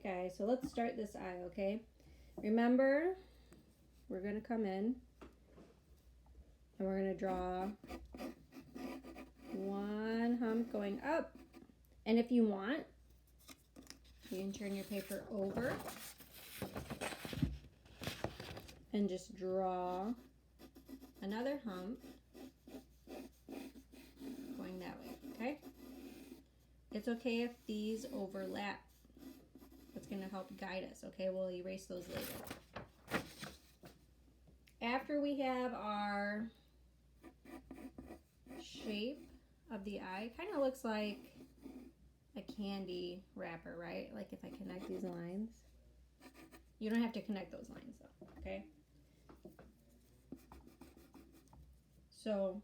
right, guys, so let's start this eye, okay? Remember, we're going to come in and we're going to draw one hump going up. And if you want, you can turn your paper over and just draw another hump going that way, okay? It's okay if these overlap. That's going to help guide us, okay? We'll erase those later. After we have our shape of the eye, kind of looks like a candy wrapper, right? Like if I connect these lines. You don't have to connect those lines though, okay? So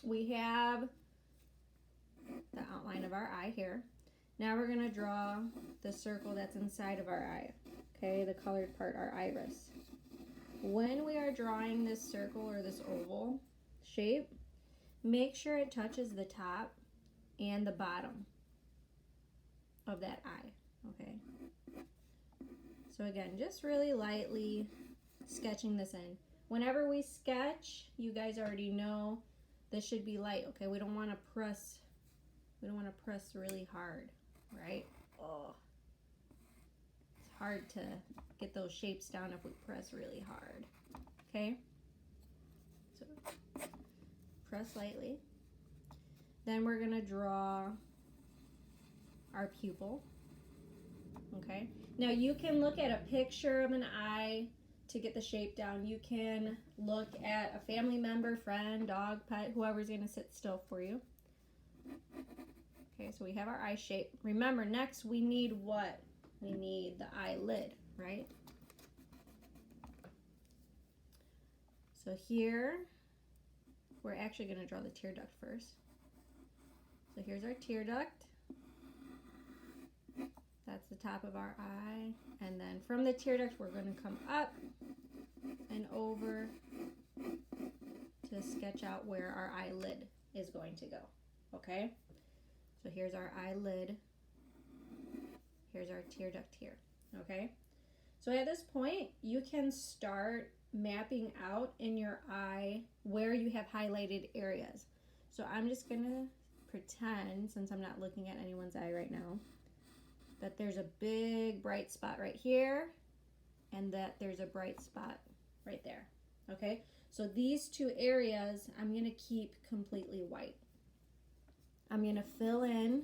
we have the outline of our eye here. Now we're going to draw the circle that's inside of our eye, okay? The colored part, our iris. When we are drawing this circle or this oval shape, make sure it touches the top and the bottom of that eye, okay? So again, just really lightly sketching this in. Whenever we sketch, you guys already know this should be light, okay? We don't want to press really hard, right? Oh, it's hard to get those shapes down if we press really hard, okay? So press lightly. Then we're gonna draw our pupil, okay? Now you can look at a picture of an eye to get the shape down. You can look at a family member, friend, dog, pet, whoever's gonna sit still for you. Okay, so we have our eye shape. Remember, next we need what? We need the eyelid, right? So here, we're actually going to draw the tear duct first. So here's our tear duct. That's the top of our eye. And then from the tear duct, we're going to come up and over to sketch out where our eyelid is going to go, okay? So here's our eyelid. Here's our tear duct here, okay? So at this point, you can start mapping out in your eye where you have highlighted areas. So I'm just gonna pretend, since I'm not looking at anyone's eye right now, that there's a big bright spot right here and that there's a bright spot right there, okay? So these two areas, I'm gonna keep completely white. I'm going to fill in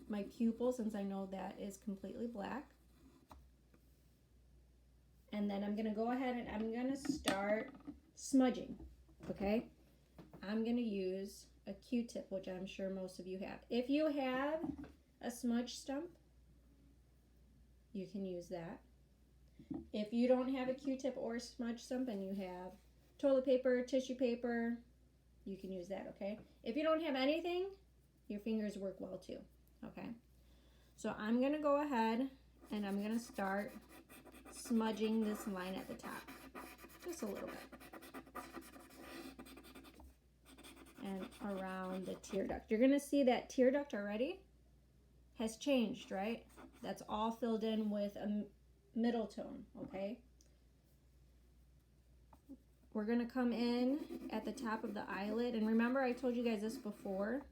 my pupil since I know that is completely black. And then I'm going to go ahead and I'm going to start smudging, okay? I'm going to use a Q-tip, which I'm sure most of you have. If you have a smudge stump, you can use that. If you don't have a Q-tip or a smudge stump and you have toilet paper, tissue paper, you can use that, okay? If you don't have anything, your fingers work well too, okay? So I'm gonna go ahead and I'm gonna start smudging this line at the top, just a little bit. And around the tear duct. You're gonna see that tear duct already has changed, right? That's all filled in with a middle tone, okay? We're gonna come in at the top of the eyelid, and remember I told you guys this before,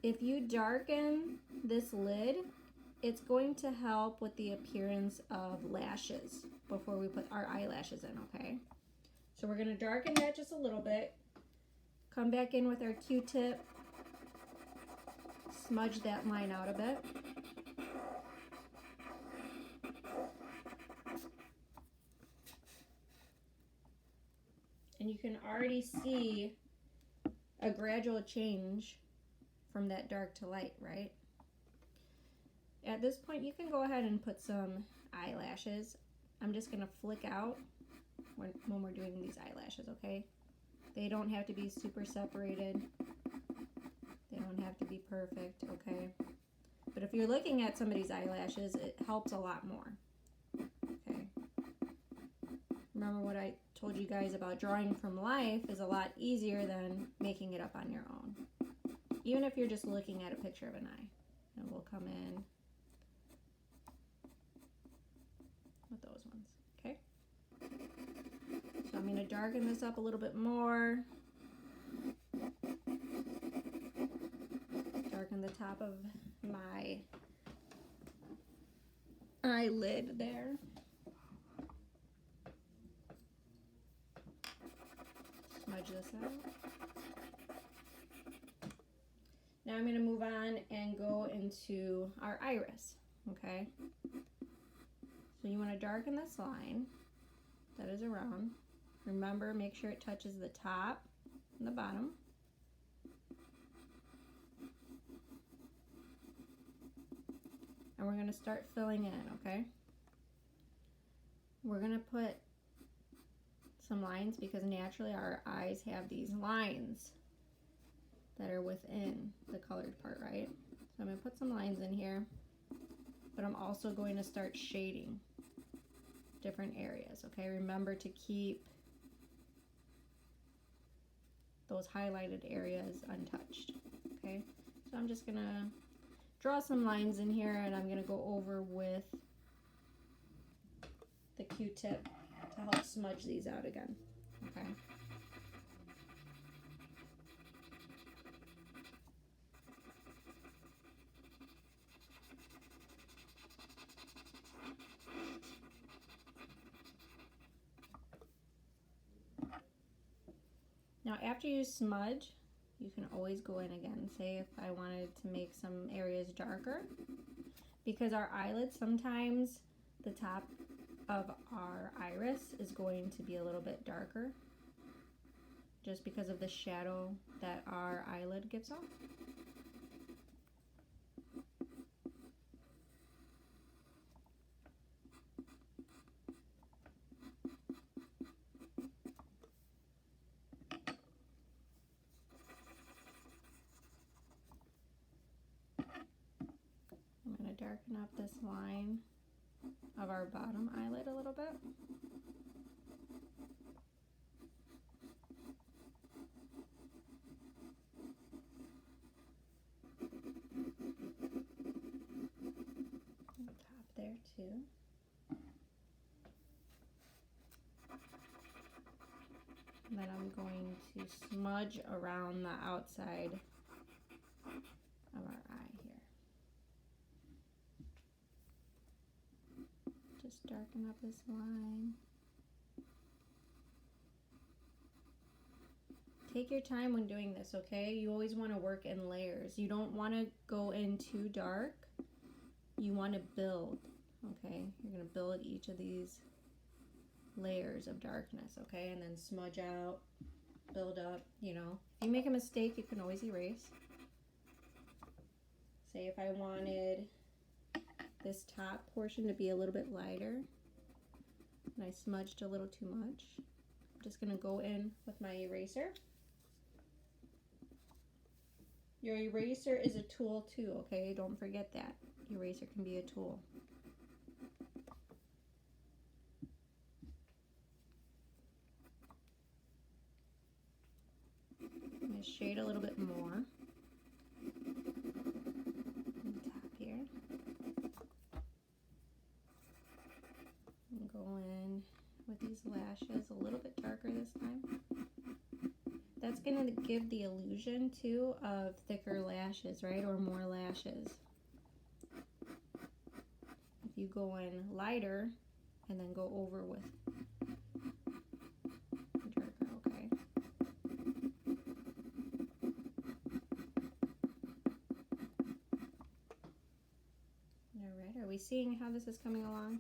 if you darken this lid, it's going to help with the appearance of lashes before we put our eyelashes in, okay? So we're gonna darken that just a little bit, come back in with our Q-tip, smudge that line out a bit. And you can already see a gradual change from that dark to light, right? At this point, you can go ahead and put some eyelashes. I'm just gonna flick out when we're doing these eyelashes, okay? They don't have to be super separated. They don't have to be perfect, okay? But if you're looking at somebody's eyelashes, it helps a lot more, okay? Remember what I told you guys about drawing from life is a lot easier than making it up on your own. Even if you're just looking at a picture of an eye. And we'll come in darken this up a little bit more. Darken the top of my eyelid there. Smudge this out. Now I'm going to move on and go into our iris, okay? So you want to darken this line that is around. Remember, make sure it touches the top and the bottom. And we're going to start filling in, okay? We're going to put some lines because naturally our eyes have these lines that are within the colored part, right? So I'm going to put some lines in here, but I'm also going to start shading different areas, okay? Remember to keep those highlighted areas untouched, okay? So I'm just going to draw some lines in here, and I'm going to go over with the Q-tip to help smudge these out again, okay? Now after you smudge, you can always go in again. Say if I wanted to make some areas darker, because our eyelids, sometimes the top of our iris is going to be a little bit darker just because of the shadow that our eyelid gives off. I'm going to darken up this line of our bottom eyelid a little bit. And top there too. And then I'm going to smudge around the outside of our eye here. Just darken up this line. Take your time when doing this, okay? You always want to work in layers. You don't want to go in too dark. You want to build, okay? You're going to build each of these layers of darkness, okay? And then smudge out, build up, you know. If you make a mistake, you can always erase. Say if I wanted this top portion to be a little bit lighter and I smudged a little too much, I'm just going to go in with my eraser. Your eraser is a tool too, okay? Don't forget that. Eraser can be a tool. I'm going to shade a little bit more on the top here. And go in with these lashes a little bit darker this time. That's going to give the illusion too of thicker lashes, right? Or more lashes. If you go in lighter and then go over with darker, okay? Alright, are we seeing how this is coming along?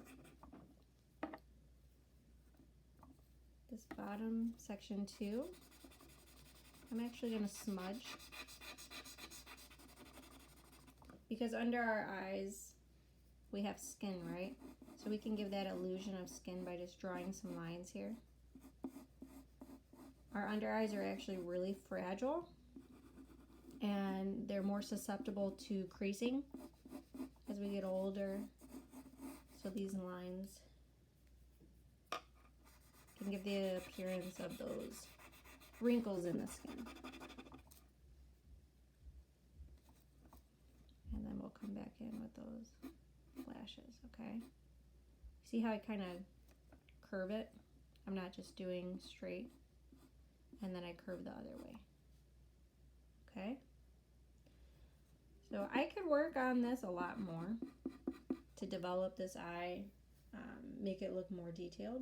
This bottom section too, I'm actually going to smudge because under our eyes we have skin, right? So we can give that illusion of skin by just drawing some lines here. Our under eyes are actually really fragile and they're more susceptible to creasing as we get older. So these lines can give the appearance of those wrinkles in the skin. And then we'll come back in with those flashes, okay? See how I kind of curve it I'm not just doing straight and then I curve the other way. Okay? So I could work on this a lot more to develop this eye, make it look more detailed.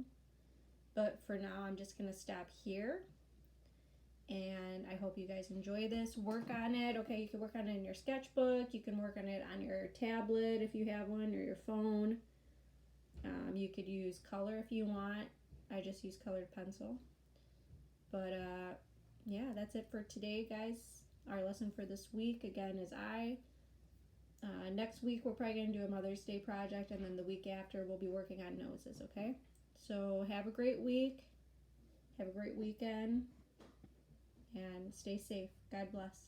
But for now, I'm just going to stop here. And I hope you guys enjoy this. Work on it. Okay, you can work on it in your sketchbook. You can work on it on your tablet if you have one, or your phone. You could use color if you want. I just use colored pencil. But yeah, that's it for today, guys. Our lesson for this week, again, is eye. Next week, we're probably going to do a Mother's Day project, and then the week after, we'll be working on noses, okay? So have a great week. Have a great weekend. And stay safe. God bless.